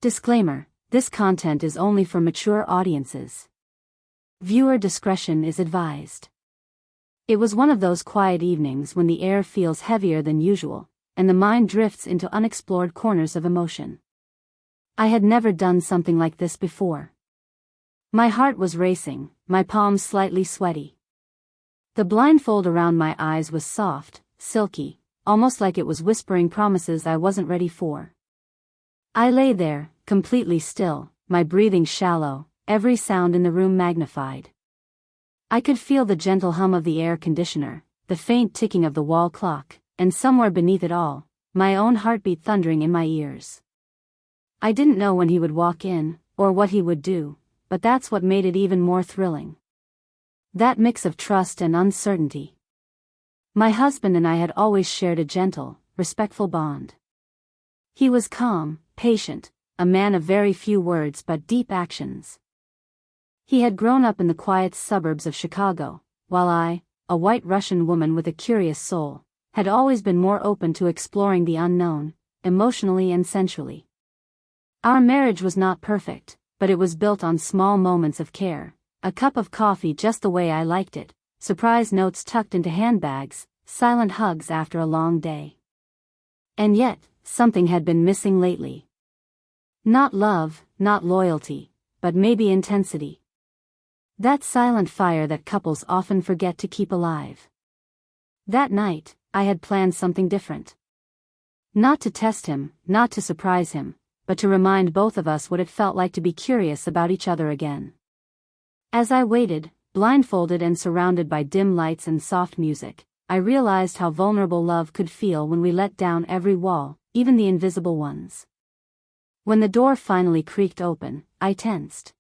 Disclaimer: this content is only for mature audiences. Viewer discretion is advised. It was one of those quiet evenings when the air feels heavier than usual, and the mind drifts into unexplored corners of emotion. I had never done something like this before. My heart was racing, my palms slightly sweaty. The blindfold around my eyes was soft, silky, almost like it was whispering promises I wasn't ready for. I lay there, completely still, my breathing shallow, every sound in the room magnified. I could feel the gentle hum of the air conditioner, the faint ticking of the wall clock, and somewhere beneath it all, my own heartbeat thundering in my ears. I didn't know when he would walk in, or what he would do, but that's what made it even more thrilling. That mix of trust and uncertainty. My husband and I had always shared a gentle, respectful bond. He was calm, patient, a man of very few words but deep actions. He had grown up in the quiet suburbs of Chicago, while I, a white Russian woman with a curious soul, had always been more open to exploring the unknown, emotionally and sensually. Our marriage was not perfect, but it was built on small moments of care, a cup of coffee just the way I liked it, surprise notes tucked into handbags, silent hugs after a long day. And yet, something had been missing lately. Not love, not loyalty, but maybe intensity. That silent fire that couples often forget to keep alive. That night, I had planned something different. Not to test him, not to surprise him, but to remind both of us what it felt like to be curious about each other again. As I waited, blindfolded and surrounded by dim lights and soft music, I realized how vulnerable love could feel when we let down every wall, even the invisible ones. When the door finally creaked open, I tensed.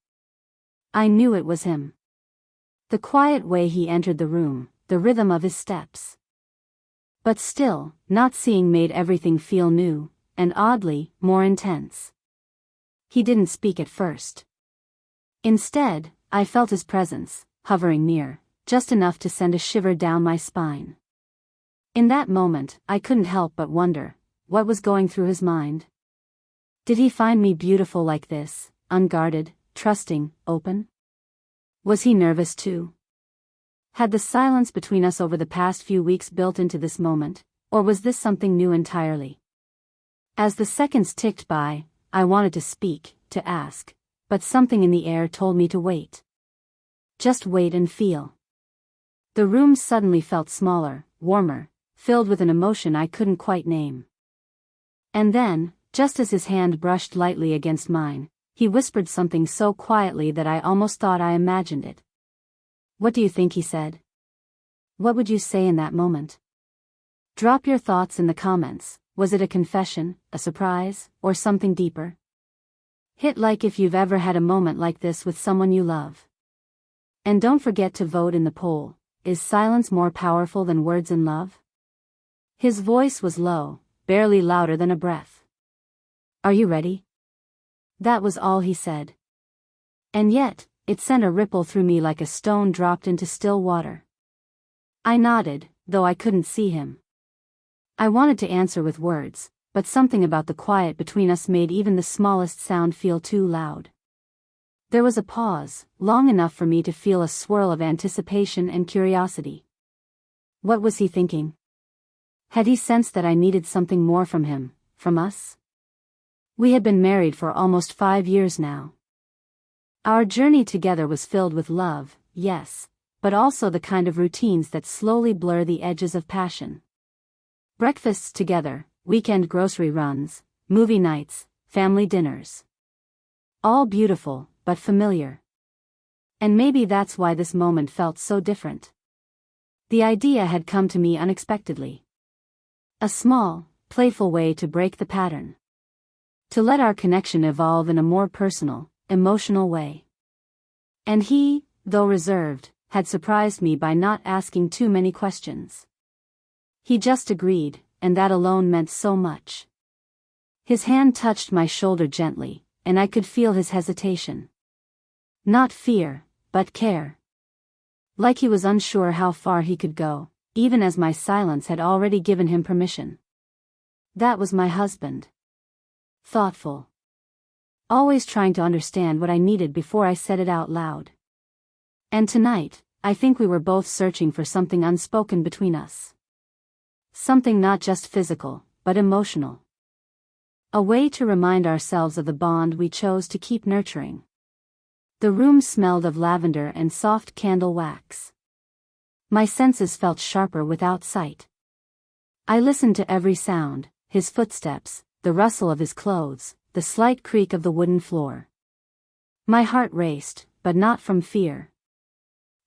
I knew it was him. The quiet way he entered the room, the rhythm of his steps. But still, not seeing made everything feel new, and oddly, more intense. He didn't speak at first. Instead, I felt his presence, hovering near, just enough to send a shiver down my spine. In that moment, I couldn't help but wonder, what was going through his mind? Did he find me beautiful like this, unguarded, trusting, open? Was he nervous too? Had the silence between us over the past few weeks built into this moment, or was this something new entirely? As the seconds ticked by, I wanted to speak, to ask, but something in the air told me to wait. Just wait and feel. The room suddenly felt smaller, warmer, filled with an emotion I couldn't quite name. And then, just as his hand brushed lightly against mine, he whispered something so quietly that I almost thought I imagined it. "What do you think?" he said. What would you say in that moment? Drop your thoughts in the comments. Was it a confession, a surprise, or something deeper? Hit like if you've ever had a moment like this with someone you love. And don't forget to vote in the poll. Is silence more powerful than words in love? His voice was low, barely louder than a breath. "Are you ready?" That was all he said. And yet, it sent a ripple through me like a stone dropped into still water. I nodded, though I couldn't see him. I wanted to answer with words, but something about the quiet between us made even the smallest sound feel too loud. There was a pause, long enough for me to feel a swirl of anticipation and curiosity. What was he thinking? Had he sensed that I needed something more from him, from us? We had been married for almost 5 years now. Our journey together was filled with love, yes, but also the kind of routines that slowly blur the edges of passion. Breakfasts together, weekend grocery runs, movie nights, family dinners. All beautiful, but familiar. And maybe that's why this moment felt so different. The idea had come to me unexpectedly. A small, playful way to break the pattern. To let our connection evolve in a more personal, emotional way. And he, though reserved, had surprised me by not asking too many questions. He just agreed, and that alone meant so much. His hand touched my shoulder gently, and I could feel his hesitation. Not fear, but care. Like he was unsure how far he could go, even as my silence had already given him permission. That was my husband. Thoughtful. always trying to understand what I needed before I said it out loud. And tonight, I think we were both searching for something unspoken between us. Something not just physical, but emotional. A way to remind ourselves of the bond we chose to keep nurturing. The room smelled of lavender and soft candle wax. My senses felt sharper without sight. I listened to every sound, his footsteps, the rustle of his clothes, the slight creak of the wooden floor. My heart raced, but not from fear.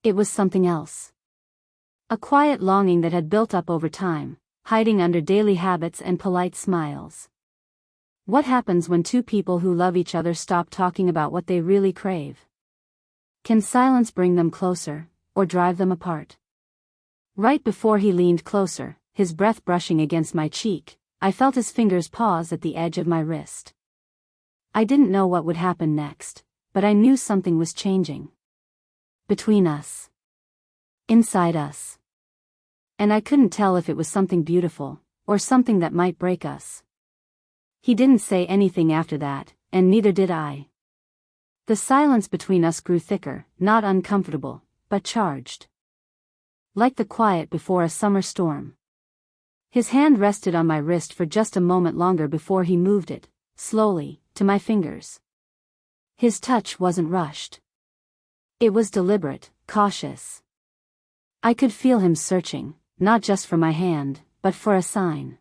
It was something else. A quiet longing that had built up over time, hiding under daily habits and polite smiles. What happens when two people who love each other stop talking about what they really crave? Can silence bring them closer, or drive them apart? Right before he leaned closer, his breath brushing against my cheek, I felt his fingers pause at the edge of my wrist. I didn't know what would happen next, but I knew something was changing. Between us. Inside us. And I couldn't tell if it was something beautiful, or something that might break us. He didn't say anything after that, and neither did I. The silence between us grew thicker, not uncomfortable, but charged. Like the quiet before a summer storm. His hand rested on my wrist for just a moment longer before he moved it, slowly, to my fingers. His touch wasn't rushed. It was deliberate, cautious. I could feel him searching, not just for my hand, but for a sign.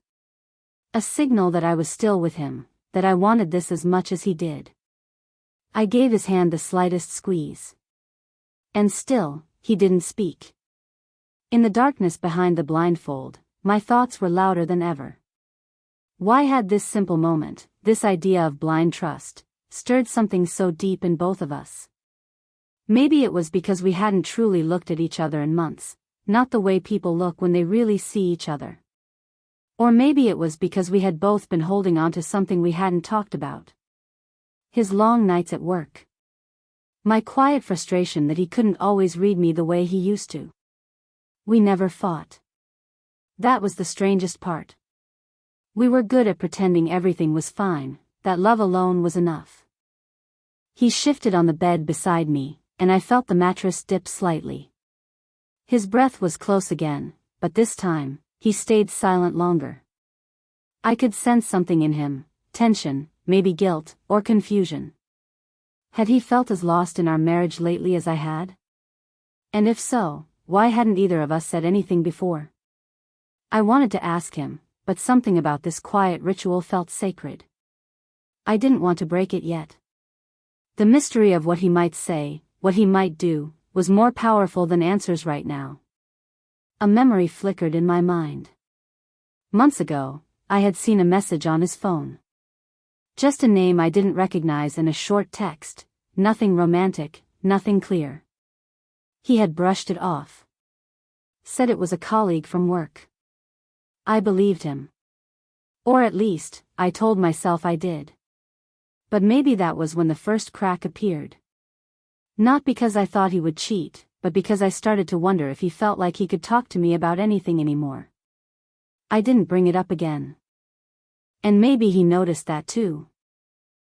A signal that I was still with him, that I wanted this as much as he did. I gave his hand the slightest squeeze. And still, he didn't speak. In the darkness behind the blindfold, my thoughts were louder than ever. Why had this simple moment, this idea of blind trust, stirred something so deep in both of us? Maybe it was because we hadn't truly looked at each other in months, not the way people look when they really see each other. Or maybe it was because we had both been holding on to something we hadn't talked about. His long nights at work. My quiet frustration that he couldn't always read me the way he used to. We never fought. That was the strangest part. We were good at pretending everything was fine, that love alone was enough. He shifted on the bed beside me, and I felt the mattress dip slightly. His breath was close again, but this time, he stayed silent longer. I could sense something in him, tension, maybe guilt, or confusion. Had he felt as lost in our marriage lately as I had? And if so, why hadn't either of us said anything before? I wanted to ask him, but something about this quiet ritual felt sacred. I didn't want to break it yet. The mystery of what he might say, what he might do, was more powerful than answers right now. A memory flickered in my mind. Months ago, I had seen a message on his phone. Just a name I didn't recognize and a short text, nothing romantic, nothing clear. He had brushed it off. Said it was a colleague from work. I believed him. Or at least, I told myself I did. But maybe that was when the first crack appeared. Not because I thought he would cheat, but because I started to wonder if he felt like he could talk to me about anything anymore. I didn't bring it up again. And maybe he noticed that too.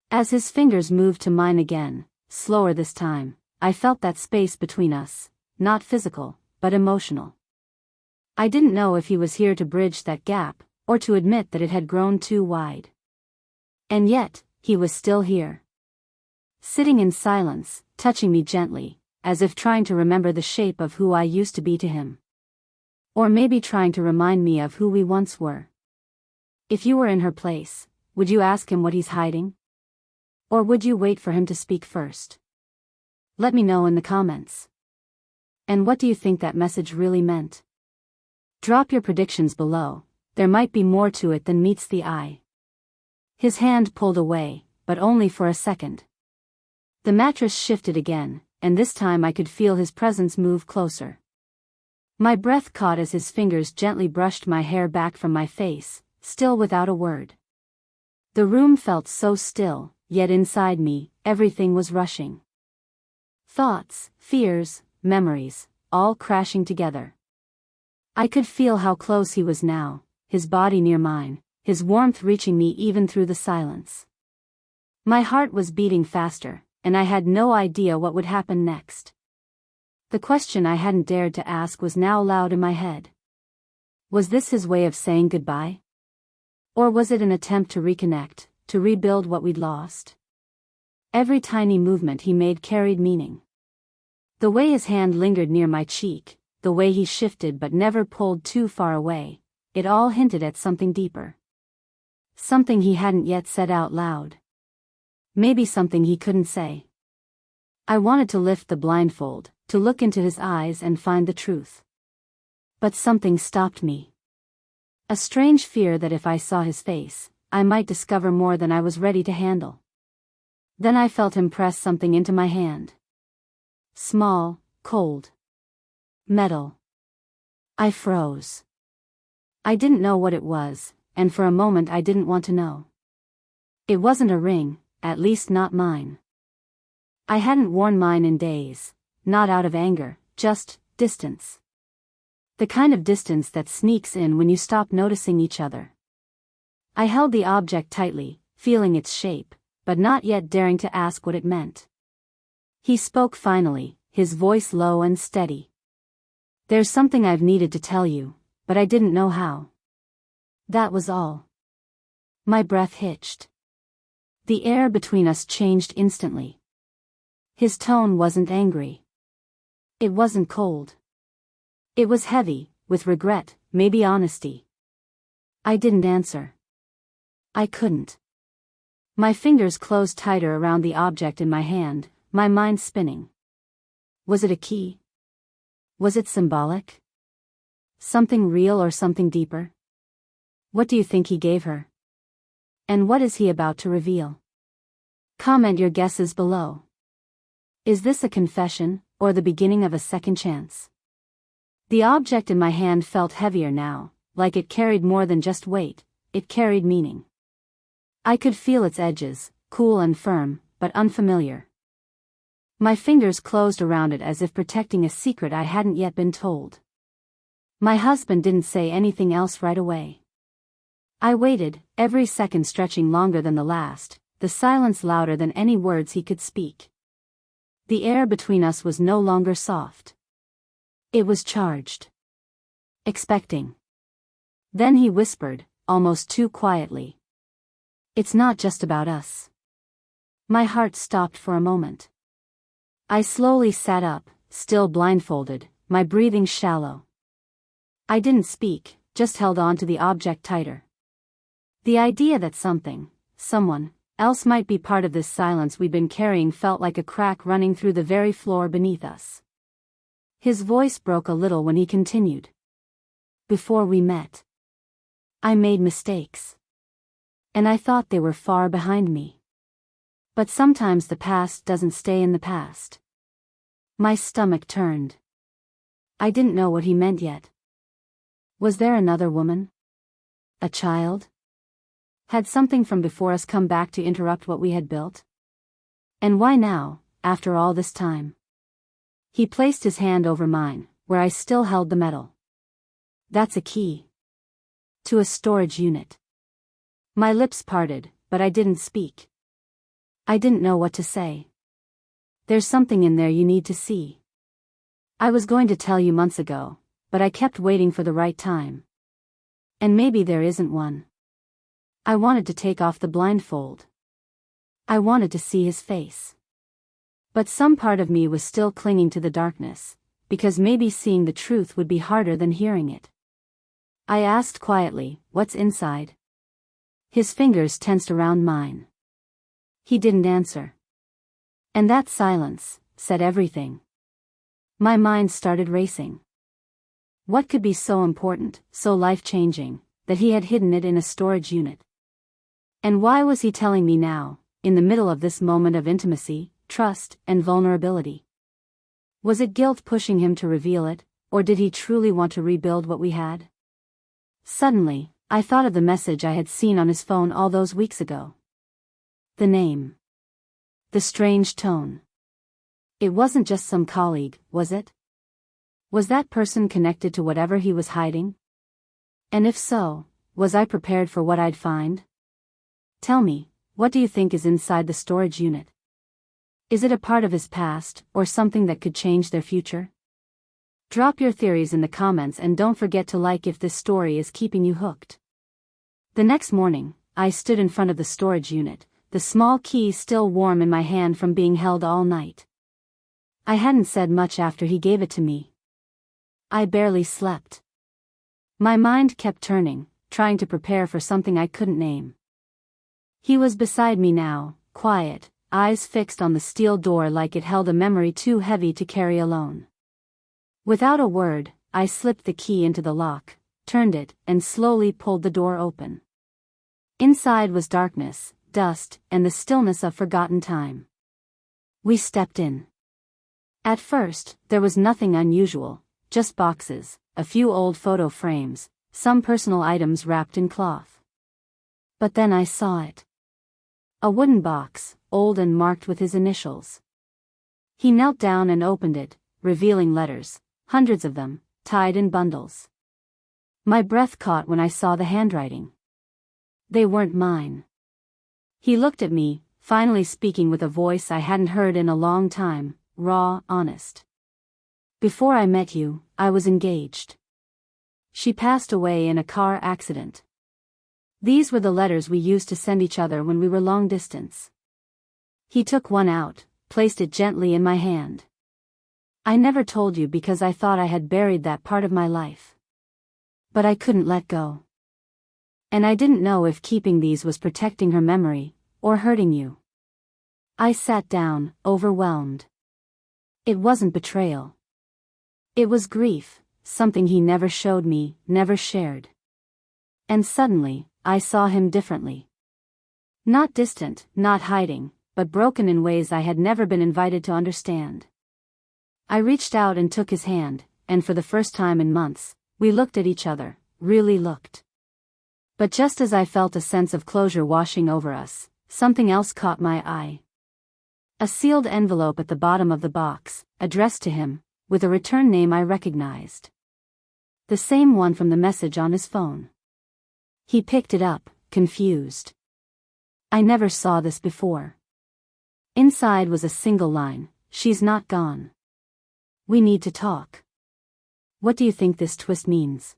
As his fingers moved to mine again, slower this time, I felt that space between us, not physical, but emotional. I didn't know if he was here to bridge that gap, or to admit that it had grown too wide. And yet, he was still here. Sitting in silence, touching me gently, as if trying to remember the shape of who I used to be to him. Or maybe trying to remind me of who we once were. If you were in her place, would you ask him what he's hiding? Or would you wait for him to speak first? Let me know in the comments. And what do you think that message really meant? Drop your predictions below, there might be more to it than meets the eye. His hand pulled away, but only for a second. The mattress shifted again, and this time I could feel his presence move closer. My breath caught as his fingers gently brushed my hair back from my face, still without a word. The room felt so still, yet inside me, everything was rushing. Thoughts, fears, memories, all crashing together. I could feel how close he was now, his body near mine, his warmth reaching me even through the silence. My heart was beating faster, and I had no idea what would happen next. The question I hadn't dared to ask was now loud in my head. Was this his way of saying goodbye? Or was it an attempt to reconnect, to rebuild what we'd lost? Every tiny movement he made carried meaning. The way his hand lingered near my cheek, the way he shifted but never pulled too far away, it all hinted at something deeper. Something he hadn't yet said out loud. Maybe something he couldn't say. I wanted to lift the blindfold, to look into his eyes and find the truth. But something stopped me. A strange fear that if I saw his face, I might discover more than I was ready to handle. Then I felt him press something into my hand. Small, cold. Metal. I froze. I didn't know what it was, and for a moment I didn't want to know. It wasn't a ring, at least not mine. I hadn't worn mine in days, not out of anger, just distance. The kind of distance that sneaks in when you stop noticing each other. I held the object tightly, feeling its shape, but not yet daring to ask what it meant. He spoke finally, his voice low and steady. There's something I've needed to tell you, but I didn't know how. That was all. My breath hitched. The air between us changed instantly. His tone wasn't angry. It wasn't cold. It was heavy, with regret, maybe honesty. I didn't answer. I couldn't. My fingers closed tighter around the object in my hand, my mind spinning. Was it a key? Was it symbolic? Something real or something deeper? What do you think he gave her? And what is he about to reveal? Comment your guesses below. Is this a confession, or the beginning of a second chance? The object in my hand felt heavier now, like it carried more than just weight, it carried meaning. I could feel its edges, cool and firm, but unfamiliar. My fingers closed around it as if protecting a secret I hadn't yet been told. My husband didn't say anything else right away. I waited, every second stretching longer than the last, the silence louder than any words he could speak. The air between us was no longer soft. It was charged. Expecting. Then he whispered, almost too quietly. It's not just about us. My heart stopped for a moment. I slowly sat up, still blindfolded, my breathing shallow. I didn't speak, just held on to the object tighter. The idea that someone else might be part of this silence we'd been carrying felt like a crack running through the very floor beneath us. His voice broke a little when he continued. Before we met, I made mistakes. And I thought they were far behind me. But sometimes the past doesn't stay in the past. My stomach turned. I didn't know what he meant yet. Was there another woman? A child? Had something from before us come back to interrupt what we had built? And why now, after all this time? He placed his hand over mine, where I still held the metal. That's a key. To a storage unit. My lips parted, but I didn't speak. I didn't know what to say. There's something in there you need to see. I was going to tell you months ago, but I kept waiting for the right time. And maybe there isn't one. I wanted to take off the blindfold. I wanted to see his face. But some part of me was still clinging to the darkness, because maybe seeing the truth would be harder than hearing it. I asked quietly, what's inside? His fingers tensed around mine. He didn't answer. And that silence said everything. My mind started racing. What could be so important, so life-changing, that he had hidden it in a storage unit? And why was he telling me now, in the middle of this moment of intimacy, trust, and vulnerability? Was it guilt pushing him to reveal it, or did he truly want to rebuild what we had? Suddenly, I thought of the message I had seen on his phone all those weeks ago. The name. The strange tone. It wasn't just some colleague, was it? Was that person connected to whatever he was hiding? And if so, was I prepared for what I'd find? Tell me, what do you think is inside the storage unit? Is it a part of his past, or something that could change their future? Drop your theories in the comments and don't forget to like if this story is keeping you hooked. The next morning, I stood in front of the storage unit, the small key still warm in my hand from being held all night. I hadn't said much after he gave it to me. I barely slept. My mind kept turning, trying to prepare for something I couldn't name. He was beside me now, quiet, eyes fixed on the steel door like it held a memory too heavy to carry alone. Without a word, I slipped the key into the lock, turned it, and slowly pulled the door open. Inside was darkness, dust, and the stillness of forgotten time. We stepped in. At first, there was nothing unusual, just boxes, a few old photo frames, some personal items wrapped in cloth. But then I saw it. A wooden box, old and marked with his initials. He knelt down and opened it, revealing letters, hundreds of them, tied in bundles. My breath caught when I saw the handwriting. They weren't mine. He looked at me, finally speaking with a voice I hadn't heard in a long time, raw, honest. Before I met you, I was engaged. She passed away in a car accident. These were the letters we used to send each other when we were long distance. He took one out, placed it gently in my hand. I never told you because I thought I had buried that part of my life. But I couldn't let go. And I didn't know if keeping these was protecting her memory, or hurting you. I sat down, overwhelmed. It wasn't betrayal. It was grief, something he never showed me, never shared. And suddenly, I saw him differently. Not distant, not hiding, but broken in ways I had never been invited to understand. I reached out and took his hand, and for the first time in months, we looked at each other, really looked. But just as I felt a sense of closure washing over us, something else caught my eye. A sealed envelope at the bottom of the box, addressed to him, with a return name I recognized. The same one from the message on his phone. He picked it up, confused. I never saw this before. Inside was a single line, "She's not gone. We need to talk." What do you think this twist means?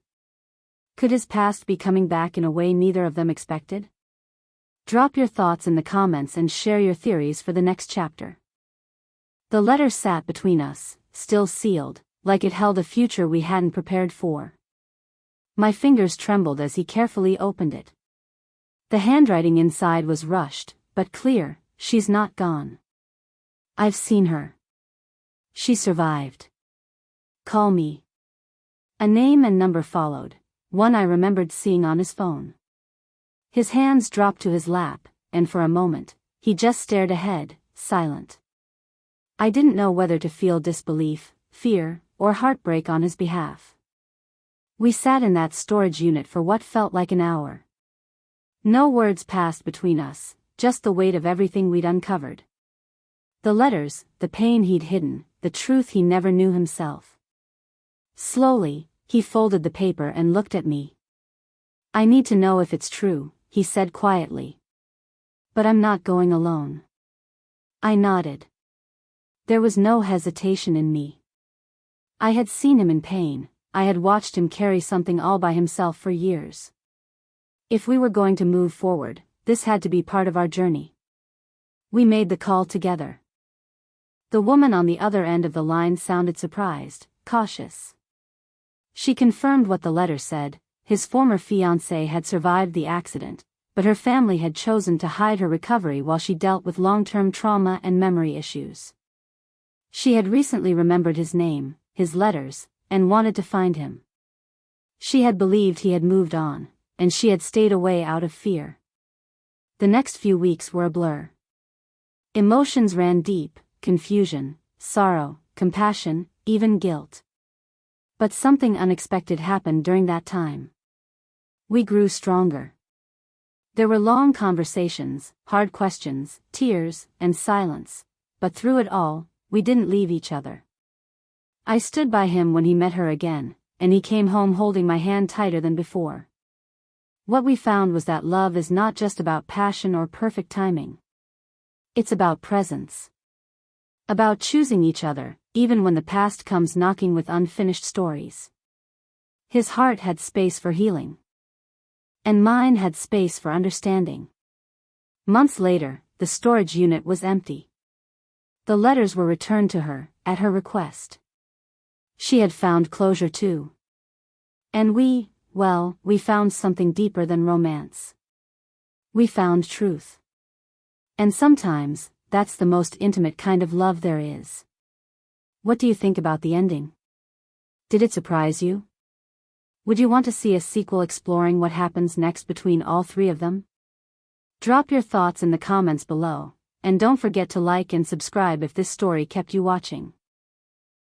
Could his past be coming back in a way neither of them expected? Drop your thoughts in the comments and share your theories for the next chapter. The letter sat between us, still sealed, like it held a future we hadn't prepared for. My fingers trembled as he carefully opened it. The handwriting inside was rushed, but clear. "She's not gone. I've seen her. She survived. Call me." A name and number followed, one I remembered seeing on his phone. His hands dropped to his lap, and for a moment, he just stared ahead, silent. I didn't know whether to feel disbelief, fear, or heartbreak on his behalf. We sat in that storage unit for what felt like an hour. No words passed between us, just the weight of everything we'd uncovered. The letters, the pain he'd hidden, the truth he never knew himself. Slowly, he folded the paper and looked at me. "I need to know if it's true," he said quietly. "But I'm not going alone." I nodded. There was no hesitation in me. I had seen him in pain, I had watched him carry something all by himself for years. If we were going to move forward, this had to be part of our journey. We made the call together. The woman on the other end of the line sounded surprised, cautious. She confirmed what the letter said. His former fiancé had survived the accident, but her family had chosen to hide her recovery while she dealt with long-term trauma and memory issues. She had recently remembered his name, his letters, and wanted to find him. She had believed he had moved on, and she had stayed away out of fear. The next few weeks were a blur. Emotions ran deep, confusion, sorrow, compassion, even guilt. But something unexpected happened during that time. We grew stronger. There were long conversations, hard questions, tears, and silence, but through it all, we didn't leave each other. I stood by him when he met her again, and he came home holding my hand tighter than before. What we found was that love is not just about passion or perfect timing. It's about presence. About choosing each other, even when the past comes knocking with unfinished stories. His heart had space for healing. And mine had space for understanding. Months later, the storage unit was empty. The letters were returned to her, at her request. She had found closure too. And we found something deeper than romance. We found truth. And sometimes, that's the most intimate kind of love there is. What do you think about the ending? Did it surprise you? Would you want to see a sequel exploring what happens next between all three of them? Drop your thoughts in the comments below, and don't forget to like and subscribe if this story kept you watching.